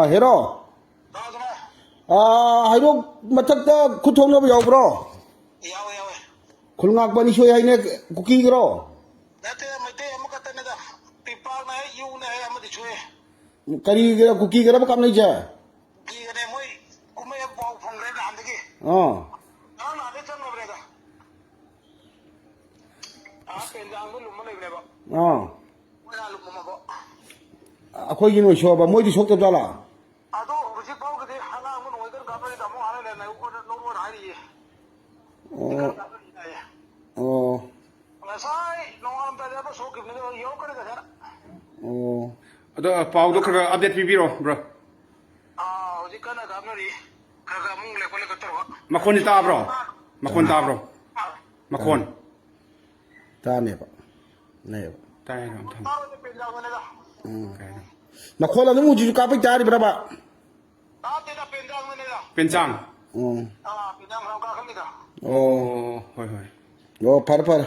헤로. 하이로 마탁다 쿠통나부 야오브로. 굴각반이 쇼야 이네 쿠키그로. Kari kuki kira bakam nahi cha. Aku ini show apa? Mau di show tu jala. Ada pau tu kerja update biro, bro. Makon ni ta bro. Makon ta bro. Makon. Ta ni pak. Ni pak. Ta ni bro. Makon lah tu muji juga apa cari berapa? Pencang. Oh, par par.